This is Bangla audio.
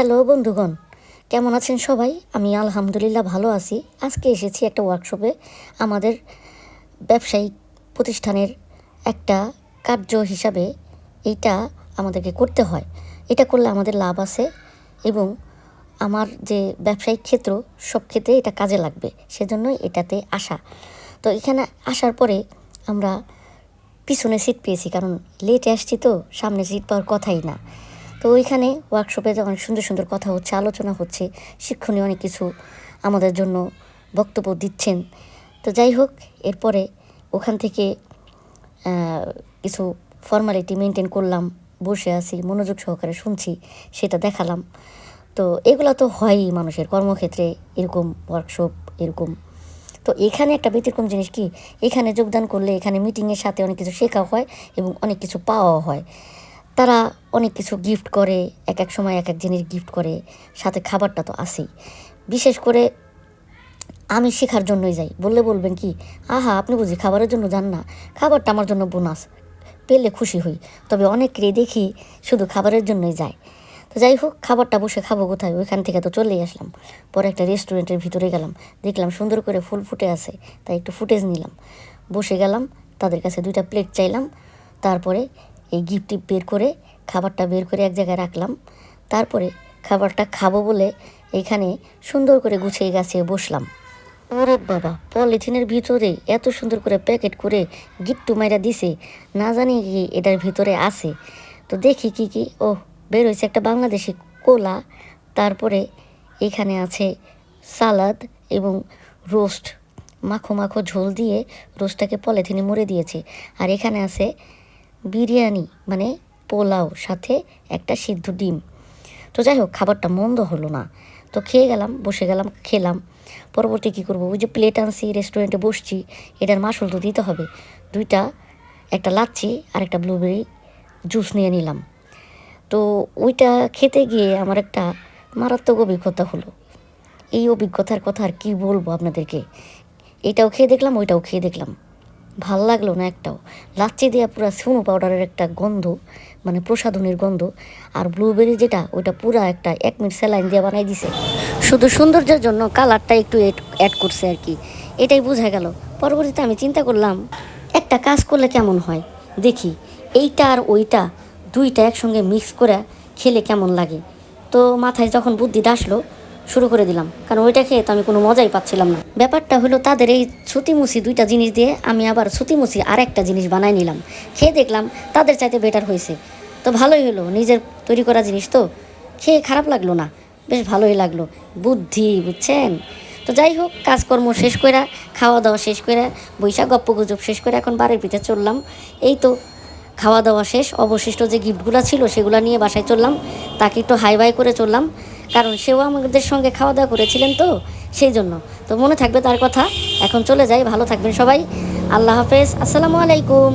হ্যালো বন্ধুগণ, কেমন আছেন সবাই? আমি আলহামদুলিল্লাহ ভালো আছি। আজকে এসেছি একটা ওয়ার্কশপে। আমাদের ব্যবসায়িক প্রতিষ্ঠানের একটা কার্য হিসাবে এইটা আমাদেরকে করতে হয়। এটা করলে আমাদের লাভ আছে এবং আমার যে ব্যবসায়িক ক্ষেত্র সব ক্ষেত্রে এটা কাজে লাগবে, সেজন্যই এটাতে আসা। তো এখানে আসার পরে আমরা পিছনে সিট পেয়েছি, কারণ লেটে আসছি তো সামনে সিট পাওয়ার কথাই না। তো ওইখানে ওয়ার্কশপে অনেক সুন্দর সুন্দর কথা হচ্ছে, আলোচনা হচ্ছে, শিক্ষণীয় অনেক কিছু আমাদের জন্য বক্তব্য দিচ্ছেন। তো যাই হোক, এরপরে ওখান থেকে কিছু ফর্মালিটি মেনটেন করলাম, বসে আছি, মনোযোগ সহকারে শুনছি, সেটা দেখালাম। তো এগুলো তো হয়ই মানুষের কর্মক্ষেত্রে, এরকম ওয়ার্কশপ এরকম। তো এখানে একটা ব্যতিক্রম জিনিস কি, এখানে যোগদান করলে এখানে মিটিংয়ের সাথে অনেক কিছু শেখা হয় এবং অনেক কিছু পাওয়াও হয়। তারা অনেক কিছু গিফট করে, এক এক সময় এক এক জিনিস গিফট করে, সাথে খাবারটা তো আছেই। বিশেষ করে আমি শেখার জন্যই যাই। বললে বলবেন কি, আহা আপনি বুঝি খাবারের জন্য যান না? খাবারটা আমার জন্য বোনাস, পেলে খুশি হই। তবে অনেকেরই দেখি শুধু খাবারের জন্যই যায়। তো যাই হোক, খাবারটা বসে খাবো কোথায়, ওইখান থেকে তো চলেই আসলাম। পরে একটা রেস্টুরেন্টের ভিতরে গেলাম, দেখলাম সুন্দর করে ফুল ফুটে আছে, তাই একটু ফুটেজ নিলাম। বসে গেলাম, তাদের কাছে 2টা প্লেট চাইলাম। তারপরে এই গিফট বের করে, খাবারটা বের করে এক জায়গায় রাখলাম। তারপরে খাবারটা খাবো বলে এইখানে সুন্দর করে গুছিয়ে গাছিয়ে বসলাম। ওরে বাবা, পলিথিনের ভিতরে এত সুন্দর করে প্যাকেট করে গিফট মাইরা দিছে, না জানি কি এটার ভিতরে আছে। তো দেখি কি কি, ও বের হয়েছে একটা বাংলাদেশি কোলা। তারপরে এখানে আছে সালাদ এবং রোস্ট, মাখো মাখো ঝোল দিয়ে রোস্টটাকে পলিথিনে মুড়ে দিয়েছে। আর এখানে আছে বিরিয়ানি, মানে পোলাও, সাথে একটা সিদ্ধ ডিম। তো যাই হোক, খাবারটা মন্দ হলো না। তো খেয়ে গেলাম, বসে গেলাম, খেলাম। পরবর্তী কী করবো, ওই যে প্লেট আনছি, রেস্টুরেন্টে বসছি, এটার মাসুল তো দিতে হবে। 2টা, একটা লাচ্ছি আর একটা ব্লুবেরি জুস নিয়ে নিলাম। তো ওইটা খেতে গিয়ে আমার একটা মারাত্মক অভিজ্ঞতা হলো। এই অভিজ্ঞতার কথা আর কী বলবো আপনাদেরকে। এটাও খেয়ে দেখলাম, ওইটাও খেয়ে দেখলাম, ভাল লাগলো না একটাও। লাচ্ছি দেওয়া পুরো সুনো পাউডারের একটা গন্ধ, মানে প্রসাধনীর গন্ধ। আর ব্লুবেরি যেটা, ওইটা পুরা একটা 1 মিনিট স্যালাইন দিয়ে বানাই দিছে, শুধু সৌন্দর্যের জন্য কালারটা একটু অ্যাড করছে আর কি। এটাই বোঝা গেল। পরবর্তীতে আমি চিন্তা করলাম, একটা কাজ করলে কেমন হয় দেখি, এইটা আর ওইটা 2টা একসঙ্গে মিক্স করে খেলে কেমন লাগে। তো মাথায় যখন বুদ্ধিটা আসলো, শুরু করে দিলাম, কারণ ওইটা খেয়ে তো আমি কোনো মজাই পাচ্ছিলাম না। ব্যাপারটা হলো, তাদের এই ছুতিমুছি 2টা জিনিস দিয়ে আমি আবার ছুতিমুছি আর একটা জিনিস বানাই নিলাম। খেয়ে দেখলাম তাদের চাইতে বেটার হয়েছে। তো ভালোই হলো, নিজের তৈরি করা জিনিস তো, খেয়ে খারাপ লাগলো না, বেশ ভালোই লাগলো। বুদ্ধি, বুঝছেন? তো যাই হোক, কাজকর্ম শেষ করে, খাওয়া দাওয়া শেষ করে, বৈশাখ গপ্প গুজব শেষ করে এখন বাড়ির পিঠে চললাম। এই তো খাওয়া দাওয়া শেষ, অবশিষ্ট যে গিফটগুলো ছিল সেগুলো নিয়ে বাসায় চললাম। তাকে একটু হাই বাই করে চললাম, কারণ সেও আমাদের সঙ্গে খাওয়া দাওয়া করেছিলেন, তো সেই জন্য তো মনে থাকবে তার কথা। এখন চলে যাই, ভালো থাকবেন সবাই, আল্লাহ হাফেজ, আসসালামু আলাইকুম।